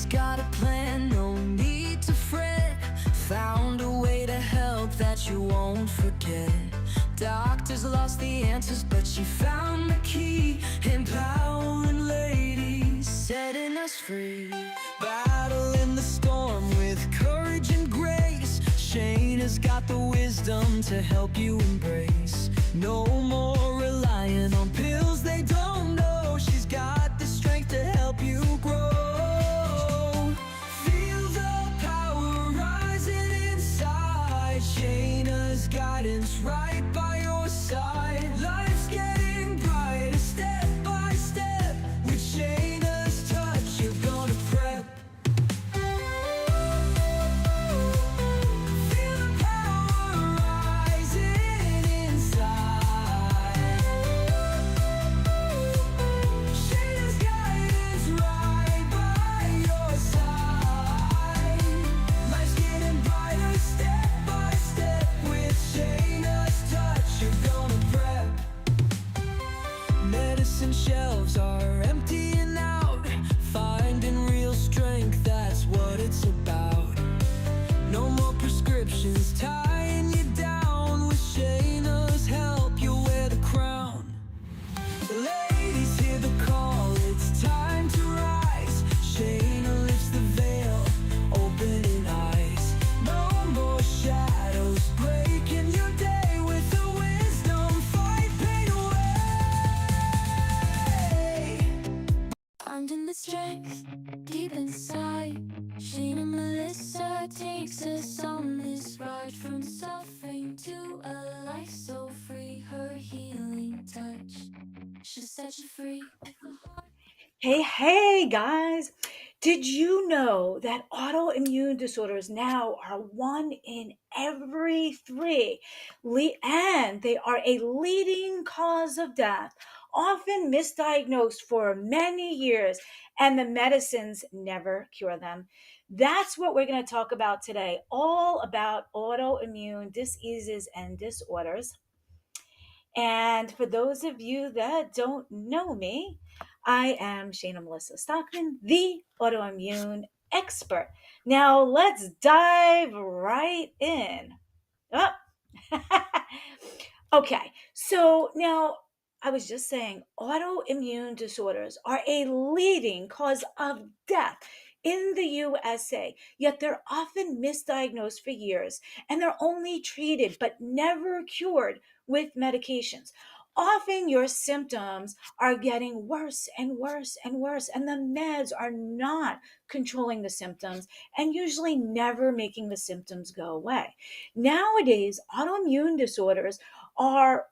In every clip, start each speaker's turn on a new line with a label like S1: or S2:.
S1: Shayna's got a plan, no need to fret. Found a way to help that you won't forget. Doctors lost the answers, but she found the key. Empowering ladies, setting us free. Battling the storm with courage and grace. Shayna's got the wisdom to help you embrace. No more relying on pills they don't know. She's got the strength to help you grow. Feel the power rising inside. Shayna's guidance right by your side. Life's getting brighter step by step. With Shayna's touch, you're gonna prep. Feel the power rising inside. Shayna's guidance right by your side. Life's getting brighter step by step. With Shayna's touch, you're gonna prep. Medicine shelves are emptying out. Finding real strength, that's what it's about. No more prescriptions tying you down. With Shayna's help, you'll wear the crown. Ladies, hear the call, it's time to rise. Shayna lifts the veil, opening eyes. No more shadows breaking your day. With her wisdom, fight pain away. Finding the strength deep inside. Shayna Melissa takes us on this ride, from suffering to a life so free. Her healing touch should set you free.
S2: Hey guys, did you know that autoimmune disorders now are 1 in every 3, and they are a leading cause of death, often misdiagnosed for many years, and the medicines never cure them? That's what we're going to talk about today, all about autoimmune diseases and disorders. And for those of you that don't know me, I am Shayna Melissa Stockman, the autoimmune expert. Now let's dive right in. Oh. Okay, so now I was just saying autoimmune disorders are a leading cause of death in the USA, yet they're often misdiagnosed for years and they're only treated but never cured with medications. Often your symptoms are getting worse and worse and worse, and the meds are not controlling the symptoms and usually never making the symptoms go away. Nowadays, autoimmune disorders are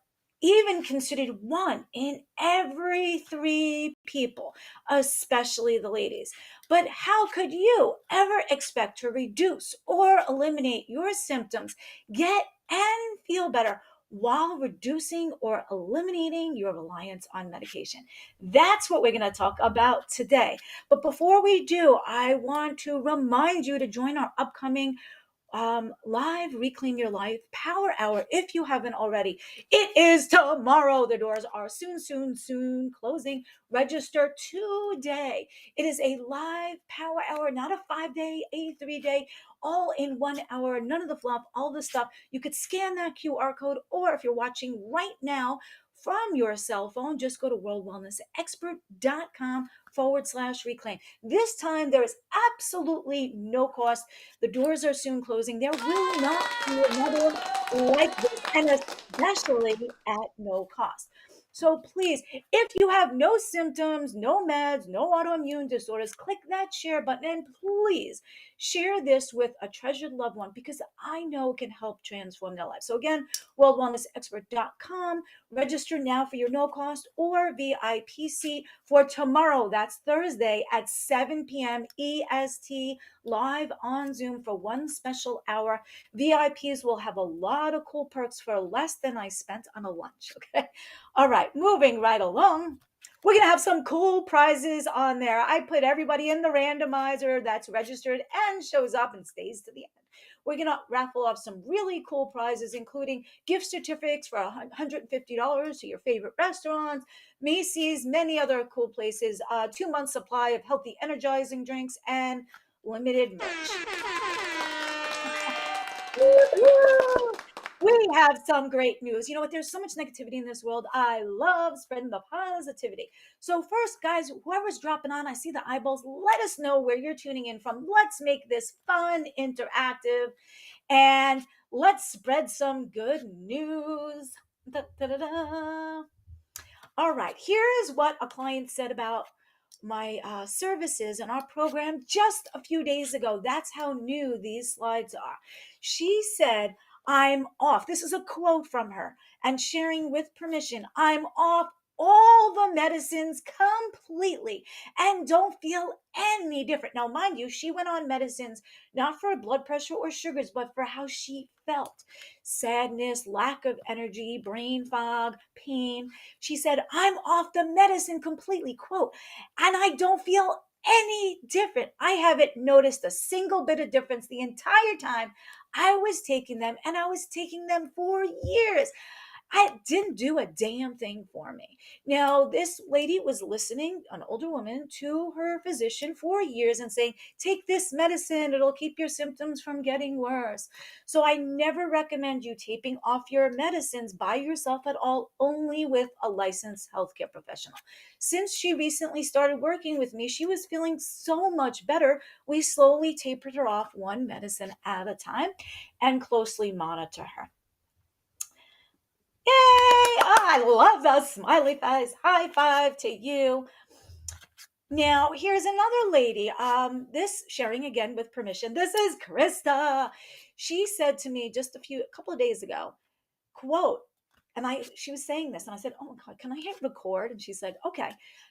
S2: even considered 1 in every 3 people, especially the ladies. But how could you ever expect to reduce or eliminate your symptoms, get and feel better while reducing or eliminating your reliance on medication? That's what we're going to talk about today. But before we do, I want to remind you to join our upcoming live Reclaim Your Life Power Hour if you haven't already. It is tomorrow. The doors are soon closing. Register today. It is a live power hour, not a 5-day, a 3-day, all in 1 hour. None of the fluff, all the stuff. You could scan that QR code, or if you're watching right now from your cell phone, just go to worldwellnessexpert.com/reclaim. This time there is absolutely no cost. The doors are soon closing. There will not be another like this, and especially at no cost. So please, if you have no symptoms, no meds, no autoimmune disorders, click that share button and please share this with a treasured loved one, because I know it can help transform their life. So again, worldwellnessexpert.com. Register now for your no cost or VIP seat for tomorrow. That's Thursday at 7 p.m. EST, live on Zoom for 1 special hour. VIPs will have a lot of cool perks for less than I spent on a lunch. Okay. All right. Moving right along. We're going to have some cool prizes on there. I put everybody in the randomizer that's registered and shows up and stays to the end. We're going to raffle off some really cool prizes, including gift certificates for $150 to your favorite restaurants, Macy's, many other cool places, 2 months supply of healthy energizing drinks, and limited merch. We have some great news. You know what? There's so much negativity in this world. I love spreading the positivity. So, first, guys, whoever's dropping on, I see the eyeballs. Let us know where you're tuning in from. Let's make this fun, interactive, and let's spread some good news. Da, da, da, da. All right, here is what a client said about my services and our program just a few days ago. That's how new these slides are. She said, I'm off. This is a quote from her and sharing with permission. I'm off all the medicines completely and don't feel any different. Now, mind you, she went on medicines not for blood pressure or sugars, but for how she felt: sadness, lack of energy, brain fog, pain. She said, I'm off the medicine completely, quote, and I don't feel any different. I haven't noticed a single bit of difference the entire time I was taking them, and I was taking them for years. I didn't do a damn thing for me. Now, this lady was listening, an older woman, to her physician for years and saying, take this medicine, it'll keep your symptoms from getting worse. So I never recommend you taping off your medicines by yourself at all, only with a licensed healthcare professional. Since she recently started working with me, she was feeling so much better. We slowly tapered her off one medicine at a time and closely monitor her. Yay! Oh, I love those smiley face. High five to you. Now, here's another lady. This sharing again with permission. This is Krista. She said to me just a couple of days ago, quote, and she was saying this, and I said, oh my God, can I hit record? And she said, okay.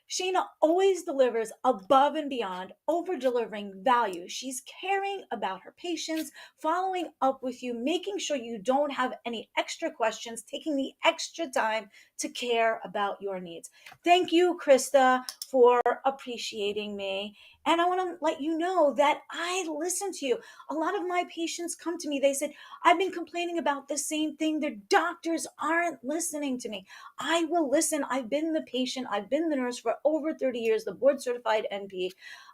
S2: Shayna always delivers above and beyond, over delivering value. She's caring about her patients, following up with you, making sure you don't have any extra questions, taking the extra time to care about your needs. Thank you, Krista, for appreciating me. And I want to let you know that I listen to you. A lot of my patients come to me, they said, I've been complaining about the same thing. The doctors aren't listening to me. I will listen. I've been the patient. I've been the nurse for over 30 years, the board certified NP.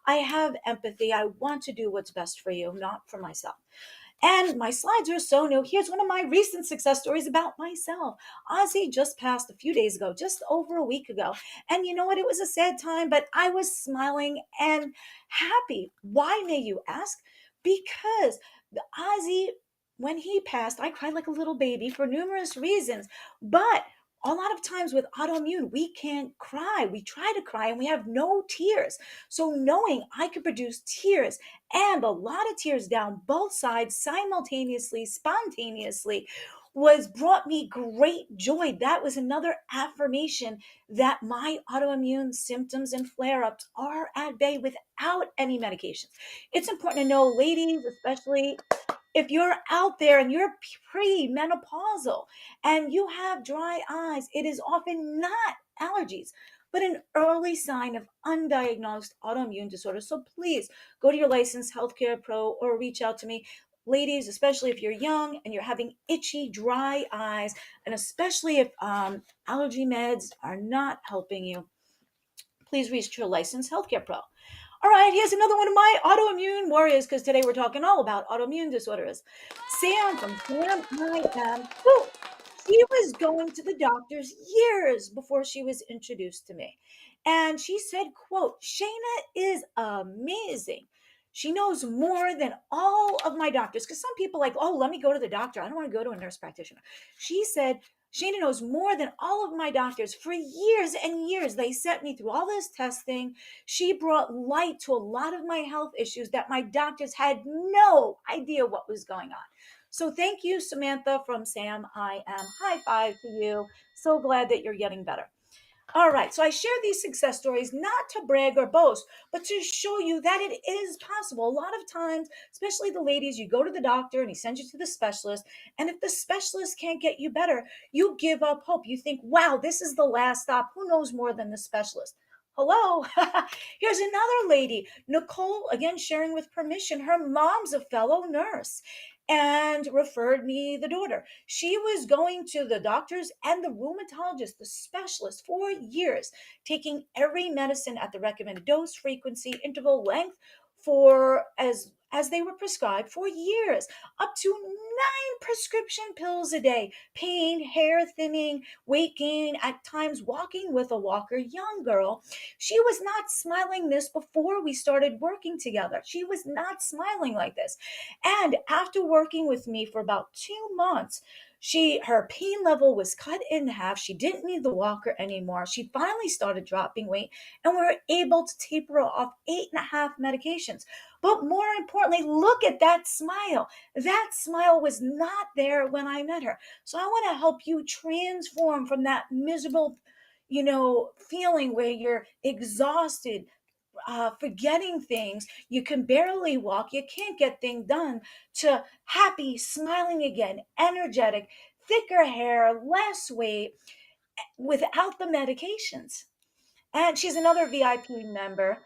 S2: I have empathy. I want to do what's best for you, not for myself. And my slides are so new. Here's one of my recent success stories about myself. Ozzy just passed a few days ago, just over a week ago. And you know what? It was a sad time, but I was smiling and happy. Why, may you ask? Because the Ozzy, when he passed, I cried like a little baby for numerous reasons. But a lot of times with autoimmune, we can't cry. We try to cry and we have no tears. So knowing I could produce tears and a lot of tears down both sides simultaneously, spontaneously, was brought me great joy. That was another affirmation that my autoimmune symptoms and flare-ups are at bay without any medications. It's important to know, ladies, especially if you're out there and you're premenopausal and you have dry eyes, it is often not allergies, but an early sign of undiagnosed autoimmune disorder. So please go to your licensed healthcare pro or reach out to me. Ladies, especially if you're young and you're having itchy, dry eyes, and especially if allergy meds are not helping you, please reach your licensed healthcare pro. All right, here's another one of my autoimmune warriors, because today we're talking all about autoimmune disorders. Sam from Sam I Am. Woo! She was going to the doctors years before she was introduced to me. And she said, quote, Shayna is amazing. She knows more than all of my doctors. Because some people like, oh, let me go to the doctor. I don't want to go to a nurse practitioner. She said, Shayna knows more than all of my doctors. For years and years, they sent me through all this testing. She brought light to a lot of my health issues that my doctors had no idea what was going on. So thank you, Samantha from Sam I Am. High five to you. So glad that you're getting better. All right, so I share these success stories not to brag or boast, but to show you that it is possible. A lot of times, especially the ladies, you go to the doctor and he sends you to the specialist. And if the specialist can't get you better, you give up hope. You think, wow, this is the last stop. Who knows more than the specialist? Hello. Here's another lady, Nicole, again, sharing with permission. Her mom's a fellow nurse and referred me the daughter. She was going to the doctors and the rheumatologist, the specialist, for years, taking every medicine at the recommended dose, frequency, interval, length for as they were prescribed for years, up to 9 prescription pills a day, pain, hair thinning, weight gain, at times walking with a walker. Young girl, she was not smiling this before we started working together. She was not smiling like this. And after working with me for about 2 months, her pain level was cut in half. She didn't need the walker anymore. She finally started dropping weight, and we were able to taper off 8.5 medications. But more importantly, look at that smile. That smile was not there when I met her. So I want to help you transform from that miserable, feeling where you're exhausted, forgetting things, you can barely walk, you can't get things done, to happy, smiling again, energetic, thicker hair, less weight, without the medications. And she's another VIP member,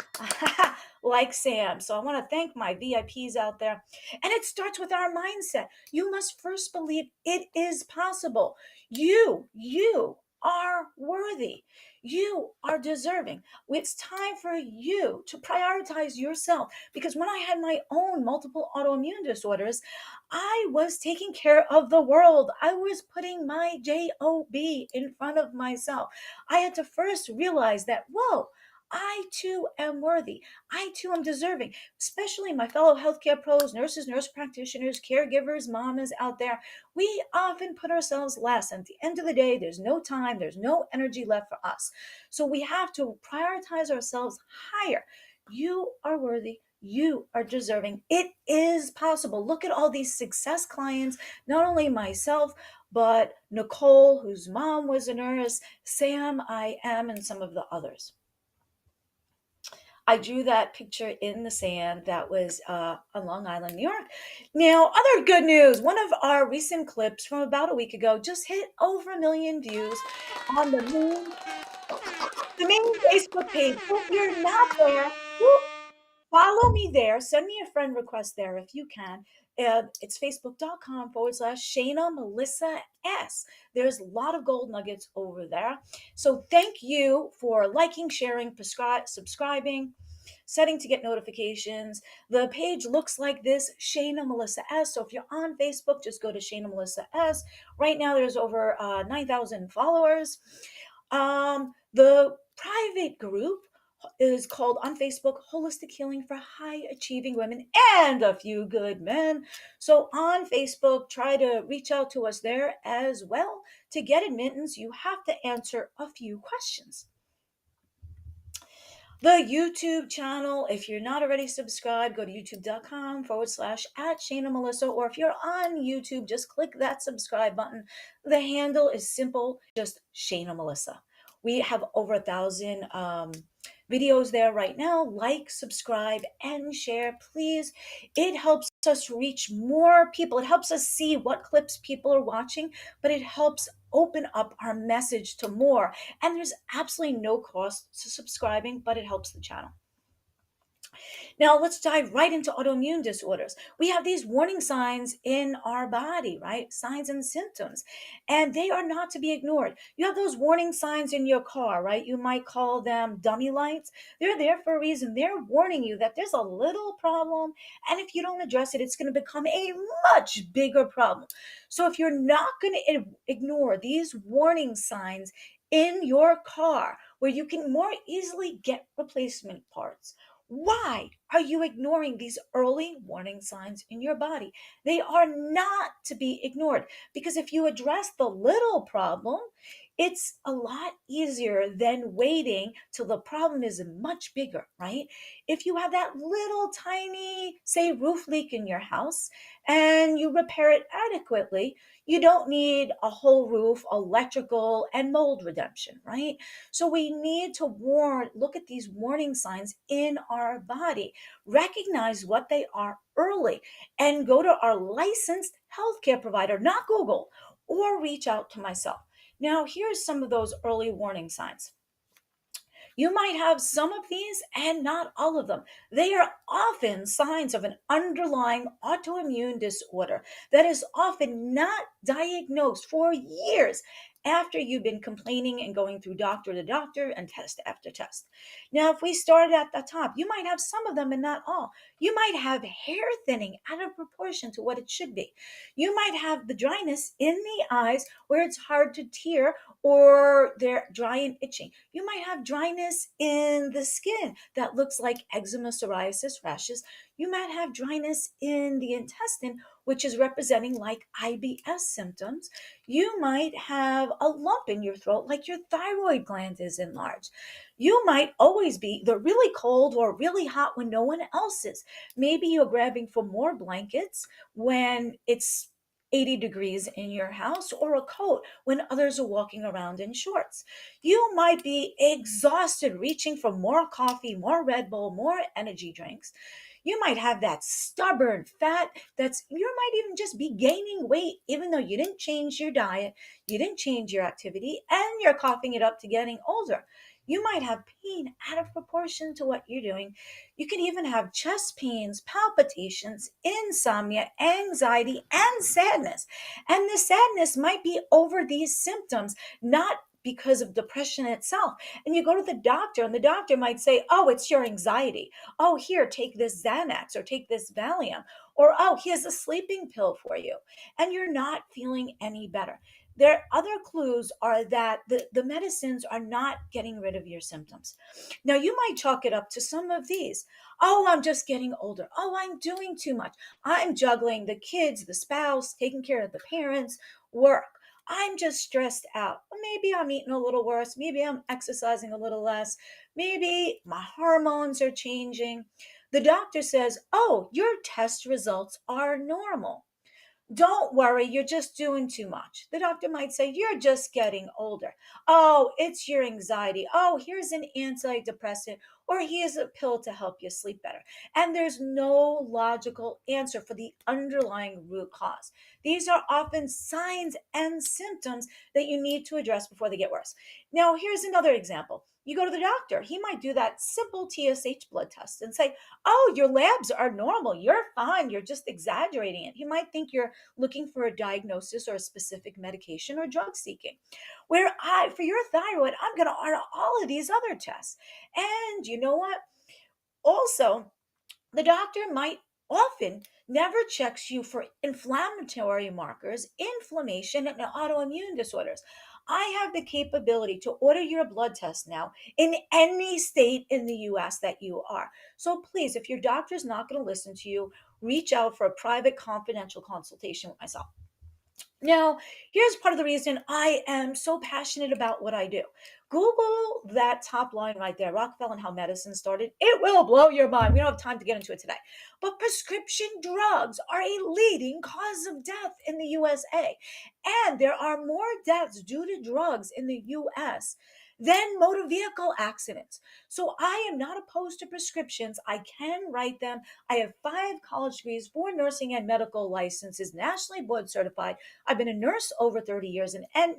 S2: like Sam. So I want to thank my VIPs out there. And it starts with our mindset. You must first believe it is possible. You are worthy. You are deserving. It's time for you to prioritize yourself. Because when I had my own multiple autoimmune disorders, I was taking care of the world. I was putting my job in front of myself. I had to first realize that, whoa, I too am worthy. I too am deserving, especially my fellow healthcare pros, nurses, nurse practitioners, caregivers, mamas out there. We often put ourselves last. And at the end of the day, there's no time, there's no energy left for us. So we have to prioritize ourselves higher. You are worthy. You are deserving. It is possible. Look at all these success clients, not only myself, but Nicole, whose mom was a nurse, Sam, I am, and some of the others. I drew that picture in the sand. That was on Long Island, New York. Now, other good news. One of our recent clips from about a week ago just hit over 1 million views on the main Facebook page. So if you're not there, follow me there. Send me a friend request there if you can. It's facebook.com/Shayna Melissa S. There's a lot of gold nuggets over there. So thank you for liking, sharing, subscribing, setting to get notifications. The page looks like this, Shayna Melissa S. So if you're on Facebook, just go to Shayna Melissa S. Right now there's over 9,000 followers. The private group is called on Facebook Holistic Healing for High Achieving Women and a Few Good Men. So on Facebook, try to reach out to us there as well. To get admittance, you have to answer a few questions. The YouTube channel, if you're not already subscribed, go to youtube.com/at Shayna Melissa, or if you're on YouTube, just click that subscribe button. The handle is simple, just Shayna Melissa. We have over 1,000 videos there right now. Like, subscribe, and share, please. It helps us reach more people. It helps us see what clips people are watching, but it helps open up our message to more. And there's absolutely no cost to subscribing, but it helps the channel. Now, let's dive right into autoimmune disorders. We have these warning signs in our body, right? Signs and symptoms, and they are not to be ignored. You have those warning signs in your car, right? You might call them dummy lights. They're there for a reason. They're warning you that there's a little problem, and if you don't address it, it's going to become a much bigger problem. So if you're not going to ignore these warning signs in your car, where you can more easily get replacement parts, why are you ignoring these early warning signs in your body? They are not to be ignored, because if you address the little problem, It's a lot easier than waiting till the problem is much bigger, right? If you have that little tiny, say, roof leak in your house and you repair it adequately, you don't need a whole roof, electrical, and mold redemption, right? So we need to look at these warning signs in our body, recognize what they are early, and go to our licensed healthcare provider, not Google, or reach out to myself. Now, here's some of those early warning signs. You might have some of these and not all of them. They are often signs of an underlying autoimmune disorder that is often not diagnosed for years after you've been complaining and going through doctor to doctor and test after test. Now, if we start at the top, you might have some of them and not all. You might have hair thinning out of proportion to what it should be. You might have the dryness in the eyes where it's hard to tear or they're dry and itching. You might have dryness in the skin that looks like eczema, psoriasis, rashes. You might have dryness in the intestine, which is representing like IBS symptoms. You might have a lump in your throat, like your thyroid gland is enlarged. You might always be either really cold or really hot when no one else is. Maybe you're grabbing for more blankets when it's 80 degrees in your house, or a coat when others are walking around in shorts. You might be exhausted reaching for more coffee, more Red Bull, more energy drinks. You might have that stubborn fat you might even just be gaining weight, even though you didn't change your diet, you didn't change your activity, and you're coughing it up to getting older. You might have pain out of proportion to what you're doing. You can even have chest pains, palpitations, insomnia, anxiety, and sadness. And the sadness might be over these symptoms, not because of depression itself. And you go to the doctor, and the doctor might say, "Oh, it's your anxiety. Oh, here, take this Xanax or take this Valium. Or, oh, here's a sleeping pill for you." And you're not feeling any better. There other clues are that the medicines are not getting rid of your symptoms. Now, you might chalk it up to some of these. Oh, I'm just getting older. Oh, I'm doing too much. I'm juggling the kids, the spouse, taking care of the parents, work. I'm just stressed out. Well, maybe I'm eating a little worse. Maybe I'm exercising a little less. Maybe my hormones are changing. The doctor says, "Oh, your test results are normal. Don't worry, you're just doing too much." The doctor might say, "You're just getting older. Oh, it's your anxiety. Oh, here's an antidepressant, or here's a pill to help you sleep better." And there's no logical answer for the underlying root cause. These are often signs and symptoms that you need to address before they get worse. Now, here's another example. You go to the doctor, he might do that simple TSH blood test and say, "Oh, your labs are normal. You're fine. You're just exaggerating it." He might think you're looking for a diagnosis or a specific medication or drug seeking. For your thyroid, I'm going to order all of these other tests. And you know what? Also, the doctor might often never checks you for inflammatory markers, inflammation, and autoimmune disorders. I have the capability to order your blood test now in any state in the US that you are. So please, if your doctor is not going to listen to you, reach out for a private confidential consultation with myself. Now, here's part of the reason I am so passionate about what I do. Google that top line right there, Rockefeller and how medicine started. It will blow your mind. We don't have time to get into it today. But prescription drugs are a leading cause of death in the USA. And there are more deaths due to drugs in the US than motor vehicle accidents. So I am not opposed to prescriptions. I can write them. I have 5 college degrees, 4 nursing and medical licenses, nationally board certified. I've been a nurse over 30 years and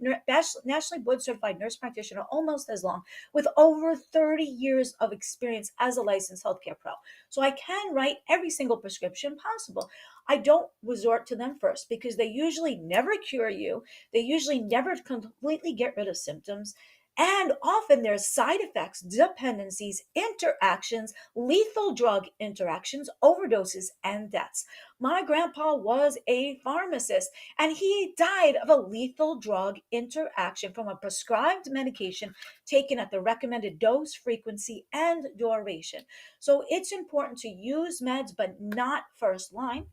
S2: nationally board certified nurse practitioner almost as long, with over 30 years of experience as a licensed healthcare pro. So I can write every single prescription possible. I don't resort to them first because they usually never cure you. They usually never completely get rid of symptoms. And often there's side effects, dependencies, interactions, lethal drug interactions, overdoses, and deaths. My grandpa was a pharmacist and he died of a lethal drug interaction from a prescribed medication taken at the recommended dose, frequency, and duration. So it's important to use meds, but not first line.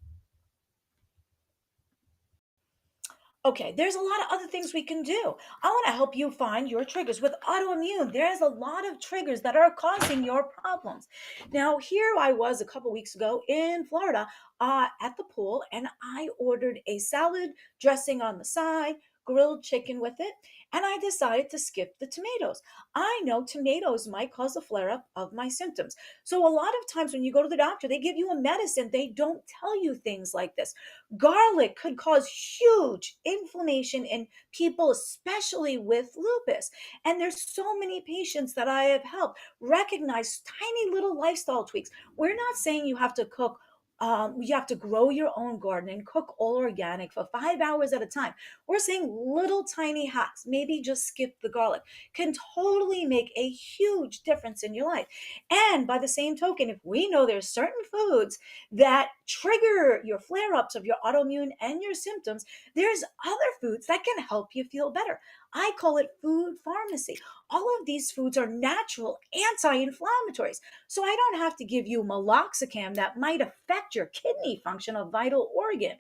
S2: Okay, there's a lot of other things we can do. I want to help you find your triggers. With autoimmune, there's a lot of triggers that are causing your problems. Now, here I was a couple weeks ago in Florida at the pool, and I ordered a salad dressing on the side, grilled chicken with it, and I decided to skip the tomatoes. I know tomatoes might cause a flare up of my symptoms. So, a lot of times when you go to the doctor, they give you a medicine, they don't tell you things like this. Garlic could cause huge inflammation in people, especially with lupus. And there's so many patients that I have helped recognize tiny little lifestyle tweaks. We're not saying you have to cook. You have to grow your own garden and cook all organic for 5 hours at a time. We're saying little tiny hacks, maybe just skip the garlic, can totally make a huge difference in your life. And by the same token, if we know there's certain foods that trigger your flare ups of your autoimmune and your symptoms, there's other foods that can help you feel better. I call it food pharmacy. All of these foods are natural anti inflammatories. So I don't have to give you meloxicam that might affect your kidney function, a vital organ,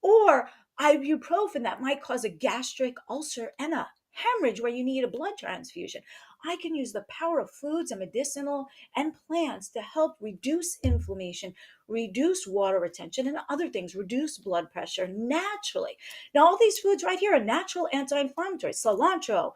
S2: or ibuprofen that might cause a gastric ulcer and a hemorrhage where you need a blood transfusion. I can use the power of foods and medicinal and plants to help reduce inflammation, reduce water retention, and other things, reduce blood pressure naturally. Now, all these foods right here are natural anti-inflammatories: cilantro,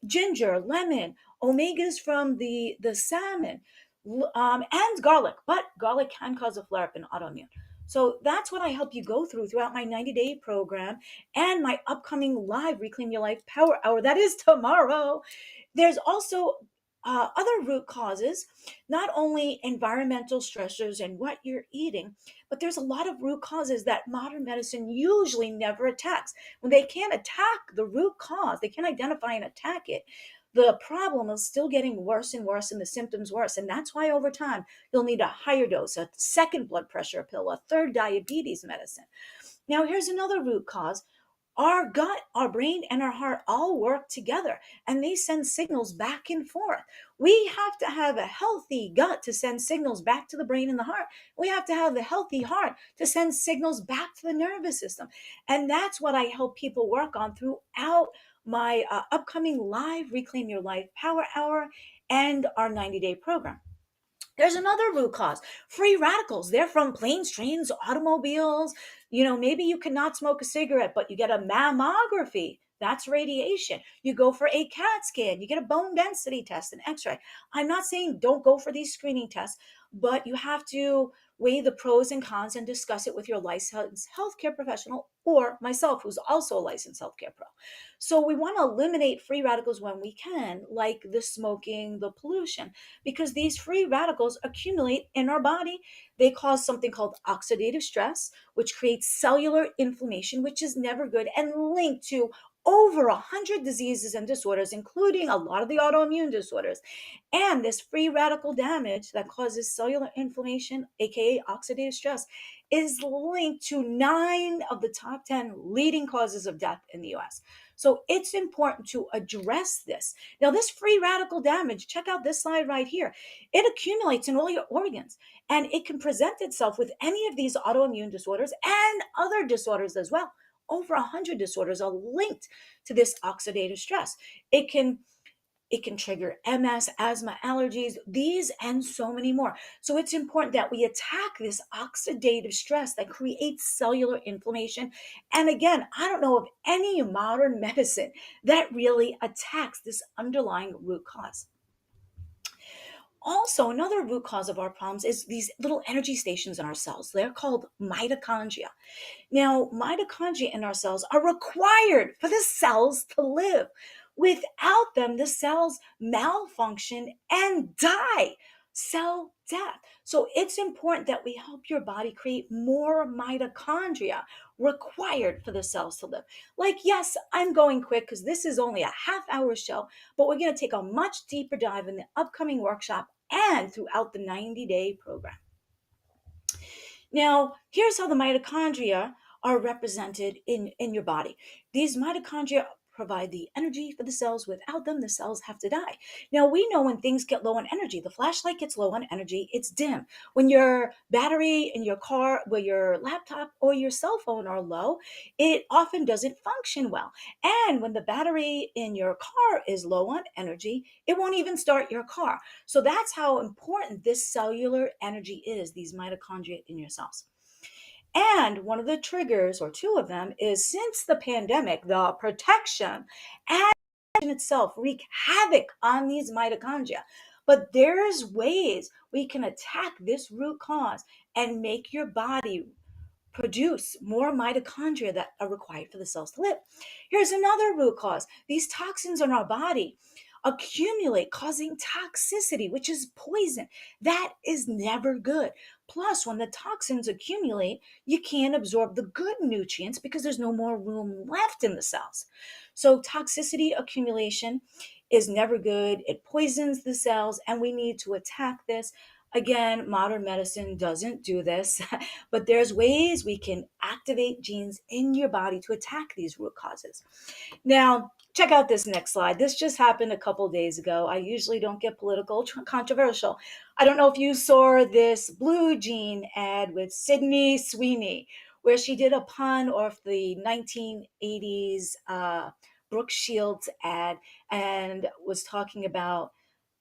S2: ginger, lemon, omegas from the salmon, and garlic. But garlic can cause a flare up in autoimmune. So that's what I help you go throughout my 90-day program and my upcoming live Reclaim Your Life Power Hour. That is tomorrow. There's also other root causes, not only environmental stressors and what you're eating, but there's a lot of root causes that modern medicine usually never attacks. When they can't attack the root cause, they can't identify and attack it, the problem is still getting worse and worse and the symptoms worse. And that's why over time, you'll need a higher dose, a second blood pressure pill, a third diabetes medicine. Now, here's another root cause. Our gut, our brain, and our heart all work together and they send signals back and forth. We have to have a healthy gut to send signals back to the brain and the heart. We have to have a healthy heart to send signals back to the nervous system. And that's what I help people work on throughout my upcoming live Reclaim Your Life Power Hour and our 90-day program. There's another root cause: free radicals. They're from planes, trains, automobiles. Maybe you cannot smoke a cigarette, but you get a mammography. That's radiation. You go for a CAT scan, you get a bone density test, an x ray. I'm not saying don't go for these screening tests, but you have to weigh the pros and cons and discuss it with your licensed healthcare professional or myself, who's also a licensed healthcare pro. So we want to eliminate free radicals when we can, like the smoking, the pollution, because these free radicals accumulate in our body. They cause something called oxidative stress, which creates cellular inflammation, which is never good and linked to over 100 diseases and disorders, including a lot of the autoimmune disorders. And this free radical damage that causes cellular inflammation, aka oxidative stress, is linked to 9 of the top 10 leading causes of death in the US. So it's important to address this. Now, this free radical damage, check out this slide right here. It accumulates in all your organs and it can present itself with any of these autoimmune disorders and other disorders as well. Over 100 disorders are linked to this oxidative stress. It can trigger MS, asthma, allergies, these and so many more. So it's important that we attack this oxidative stress that creates cellular inflammation. And again, I don't know of any modern medicine that really attacks this underlying root cause. Also, another root cause of our problems is these little energy stations in our cells. They're called mitochondria. Now, mitochondria in our cells are required for the cells to live. Without them, the cells malfunction and die. Cell death. So it's important that we help your body create more mitochondria required for the cells to live. Like, yes, I'm going quick because this is only a half-hour show, but we're going to take a much deeper dive in the upcoming workshop and throughout the 90-day program. Now, here's how the mitochondria are represented in your body. These mitochondria provide the energy for the cells. Without them, the cells have to die. Now, we know when things get low on energy, the flashlight gets low on energy, it's dim. When your battery in your car, where your laptop or your cell phone are low, it often doesn't function well. And when the battery in your car is low on energy, it won't even start your car. So that's how important this cellular energy is, these mitochondria in your cells. And one of the triggers, or two of them, is since the pandemic, the protection and in itself wreak havoc on these mitochondria. But there's ways we can attack this root cause and make your body produce more mitochondria that are required for the cells to live. Here's another root cause. These toxins in our body accumulate, causing toxicity, which is poison. That is never good. Plus, when the toxins accumulate, you can't absorb the good nutrients because there's no more room left in the cells. So, toxicity accumulation is never good. It poisons the cells, and we need to attack this. Again, modern medicine doesn't do this, but there's ways we can activate genes in your body to attack these root causes. Now, check out this next slide. This just happened a couple days ago. I usually don't get political, controversial. I don't know if you saw this Blue Jean ad with Sydney Sweeney, where she did a pun off the 1980s Brooke Shields ad and was talking about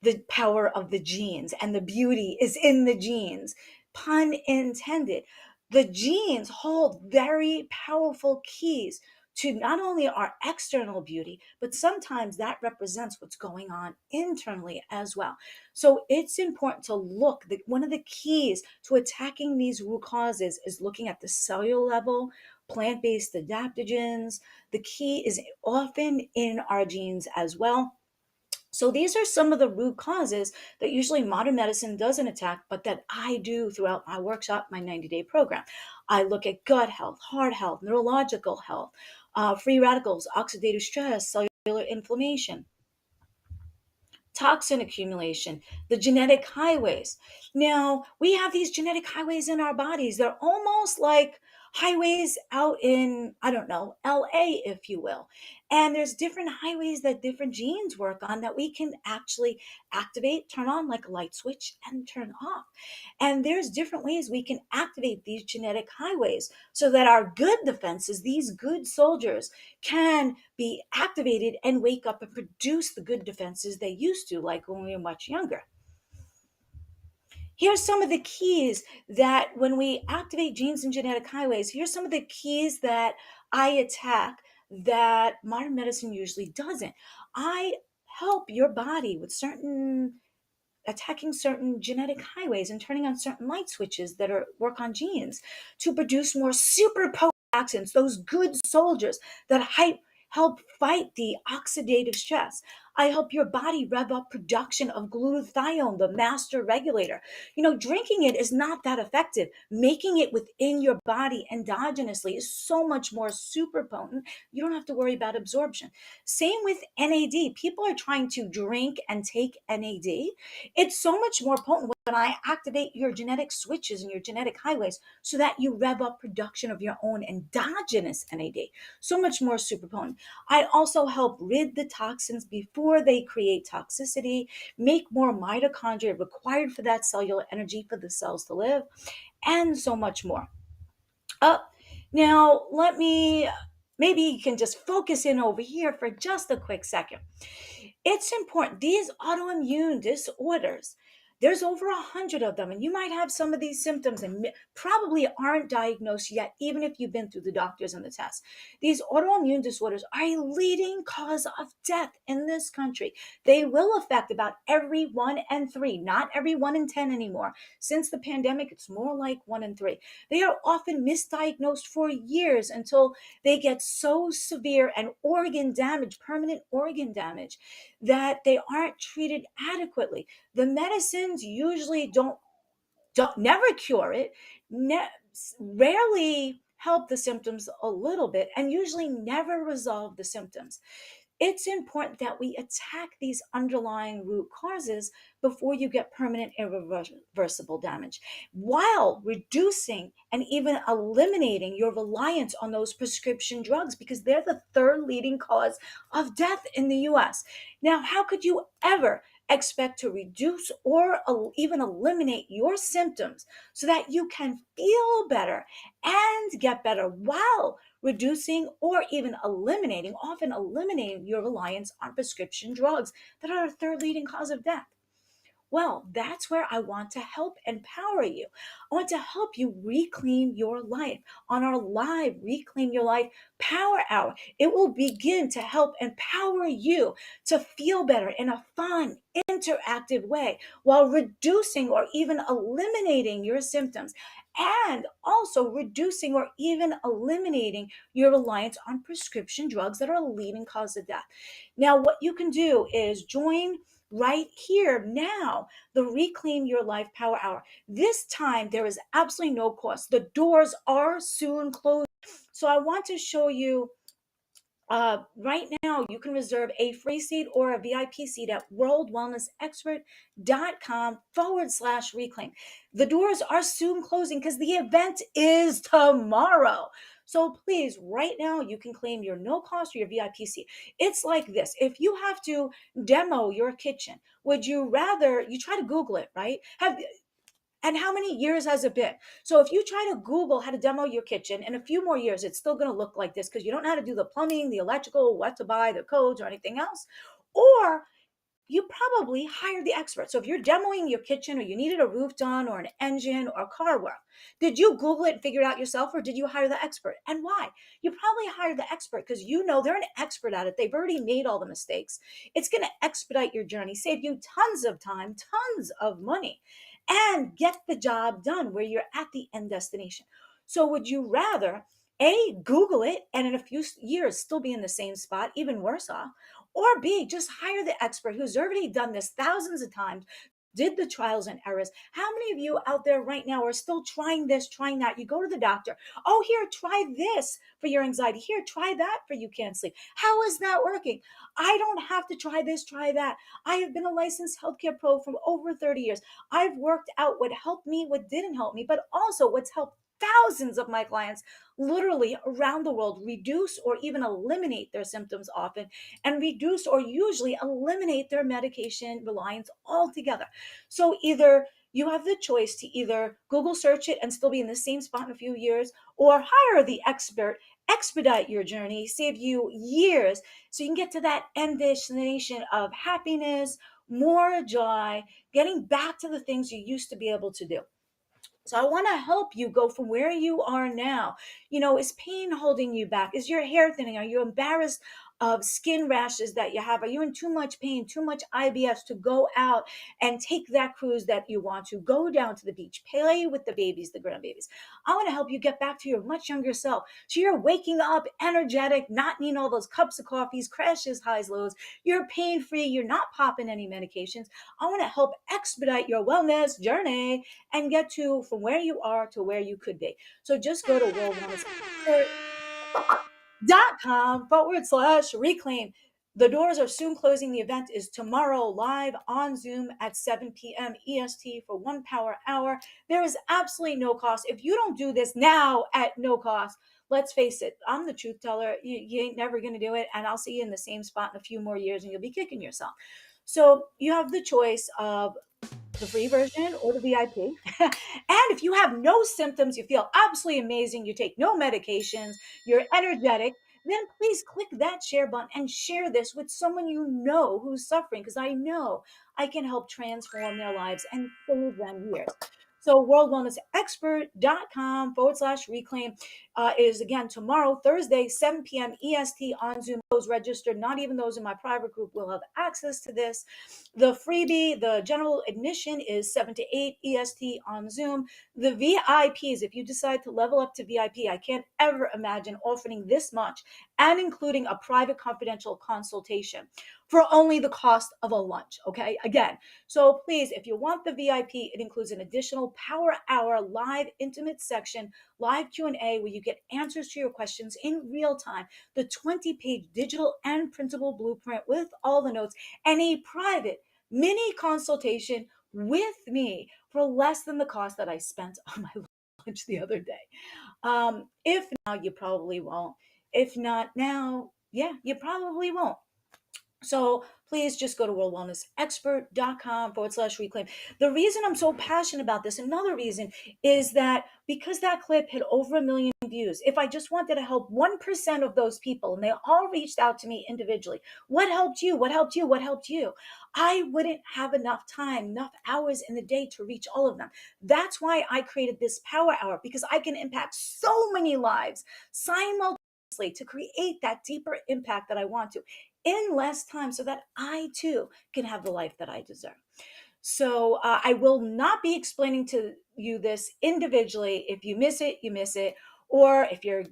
S2: the power of the genes, and the beauty is in the genes. Pun intended. The genes hold very powerful keys to not only our external beauty, but sometimes that represents what's going on internally as well. So it's important to look. One of the keys to attacking these root causes is looking at the cellular level, plant-based adaptogens. The key is often in our genes as well. So these are some of the root causes that usually modern medicine doesn't attack, but that I do throughout my workshop, my 90-day program. I look at gut health, heart health, neurological health, free radicals, oxidative stress, cellular inflammation, toxin accumulation, the genetic highways. Now, we have these genetic highways in our bodies. They're almost like highways out in, I don't know, LA, if you will. And there's different highways that different genes work on that we can actually activate, turn on like a light switch, and turn off. And there's different ways we can activate these genetic highways so that our good defenses, these good soldiers, can be activated and wake up and produce the good defenses they used to, like when we were much younger. Here's some of the keys that when we activate genes and genetic highways, here's some of the keys that I attack that modern medicine usually doesn't. I help your body with certain attacking certain genetic highways and turning on certain light switches that are work on genes to produce more super potent toxins, those good soldiers that help fight the oxidative stress. I help your body rev up production of glutathione, the master regulator. Drinking it is not that effective. Making it within your body endogenously is so much more super potent. You don't have to worry about absorption. Same with NAD. People are trying to drink and take NAD. It's so much more potent when I activate your genetic switches and your genetic highways so that you rev up production of your own endogenous NAD. So much more super potent. I also help rid the toxins before they create toxicity, make more mitochondria required for that cellular energy for the cells to live, and so much more. Now maybe you can just focus in over here for just a quick second. It's important. These autoimmune disorders, there's over 100 of them, and you might have some of these symptoms and probably aren't diagnosed yet, even if you've been through the doctors and the tests. These autoimmune disorders are a leading cause of death in this country. They will affect about every 1 in 3, not every 1 in 10 anymore. Since the pandemic, it's more like 1 in 3. They are often misdiagnosed for years until they get so severe and organ damage, permanent organ damage, that they aren't treated adequately. The medicines usually don't never cure it, rarely help the symptoms a little bit, and usually never resolve the symptoms. It's important that we attack these underlying root causes before you get permanent irreversible damage, while reducing and even eliminating your reliance on those prescription drugs, because they're the third leading cause of death in the US. Now, how could you ever expect to reduce or even eliminate your symptoms so that you can feel better and get better while reducing or even eliminating, often eliminating your reliance on prescription drugs that are a third leading cause of death? Well, that's where I want to help empower you. I want to help you reclaim your life on our live Reclaim Your Life Power Hour. It will begin to help empower you to feel better in a fun, interactive way while reducing or even eliminating your symptoms, and also reducing or even eliminating your reliance on prescription drugs that are a leading cause of death. Now, what you can do is join right here now the Reclaim Your Life Power Hour. This time there is absolutely no cost. The doors are soon closed. So I want to show you right now, you can reserve a free seat or a VIP seat at worldwellnessexpert.com/reclaim. The doors are soon closing because the event is tomorrow. So please, right now, you can claim your no cost or your VIP seat. It's like this. If you have to demo your kitchen, would you rather, you try to Google it, right? And how many years has it been? So if you try to Google how to demo your kitchen, in a few more years, it's still going to look like this because you don't know how to do the plumbing, the electrical, what to buy, the codes, or anything else. Or you probably hired the expert. So if you're demoing your kitchen or you needed a roof done or an engine or car work, did you Google it and figure it out yourself, or did you hire the expert? And why? You probably hired the expert because you know they're an expert at it. They've already made all the mistakes. It's going to expedite your journey, save you tons of time, tons of money, and get the job done where you're at the end destination. So would you rather A, Google it and in a few years still be in the same spot, even worse off, or B, just hire the expert who's already done this thousands of times, did the trials and errors? How many of you out there right now are still trying this, trying that? You go to the doctor. Oh, here, try this for your anxiety. Here, try that for you can't sleep. How is that working? I don't have to try this, try that. I have been a licensed healthcare pro for over 30 years. I've worked out what helped me, what didn't help me, but also what's helped thousands of my clients literally around the world reduce or even eliminate their symptoms often, and reduce or usually eliminate their medication reliance altogether. So either you have the choice to either Google search it and still be in the same spot in a few years, or hire the expert, expedite your journey, save you years so you can get to that end destination of happiness, more joy, getting back to the things you used to be able to do. So I want to help you go from where you are now. Is pain holding you back? Is your hair thinning? Are you embarrassed of skin rashes that you have? Are you in too much pain, too much IBS to go out and take that cruise that you want to? Go down to the beach, play with the babies, the grandbabies. I want to help you get back to your much younger self. So you're waking up energetic, not needing all those cups of coffees, crashes, highs, lows. You're pain free. You're not popping any medications. I want to help expedite your wellness journey and get to from where you are to where you could be. So just go to worldwellnessexpert.com/reclaim. The doors are soon closing. The event is tomorrow live on Zoom at 7 p.m. EST for 1 hour. There is absolutely no cost. If you don't do this now at no cost, let's face it, I'm the truth teller. You ain't never going to do it. And I'll see you in the same spot in a few more years and you'll be kicking yourself. So you have the choice of the free version or the VIP. And if you have no symptoms, you feel absolutely amazing, you take no medications, you're energetic, then please click that share button and share this with someone you know who's suffering, because I know I can help transform their lives and save them years. So worldwellnessexpert.com/reclaim is again tomorrow, Thursday, 7 p.m. EST on Zoom. Those registered, not even those in my private group, will have access to this. The freebie, the general admission is 7 to 8 EST on Zoom. The VIPs, if you decide to level up to VIP, I can't ever imagine offering this much and including a private confidential consultation for only the cost of a lunch. Okay, again, so please, if you want the VIP, it includes an additional power hour live intimate section, live Q&A where you get answers to your questions in real time, the 20-page digital and printable blueprint with all the notes, and a private mini consultation with me for less than the cost that I spent on my lunch the other day. If now, you probably won't. If not now, yeah, you probably won't. So please just go to worldwellnessexpert.com/reclaim. The reason I'm so passionate about this, another reason, is that because that clip hit over 1 million views, if I just wanted to help 1% of those people and they all reached out to me individually, what helped you? What helped you? What helped you? I wouldn't have enough time, enough hours in the day to reach all of them. That's why I created this power hour, because I can impact so many lives simultaneously to create that deeper impact that I want to in less time so that I too can have the life that I deserve. So I will not be explaining to you this individually. If you miss it, you miss it. Or if you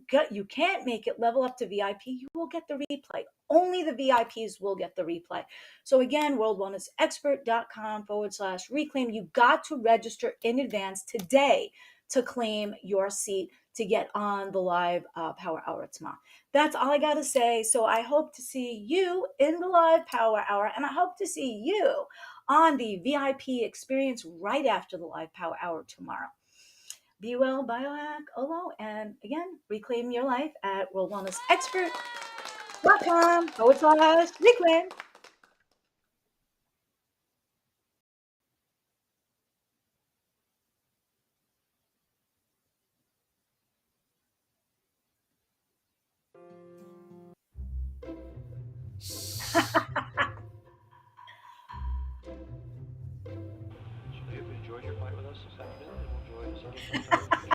S2: can't make it level up to VIP, you will get the replay. Only the VIPs will get the replay. So again, worldwellnessexpert.com/reclaim. You got to register in advance today to claim your seat to get on the live power hour tomorrow. That's all I got to say. So I hope to see you in the live power hour, and I hope to see you on the VIP experience right after the live power hour tomorrow. Be well, biohack, Olo, and again, reclaim your life at worldwellnessexpert.com/reclaim.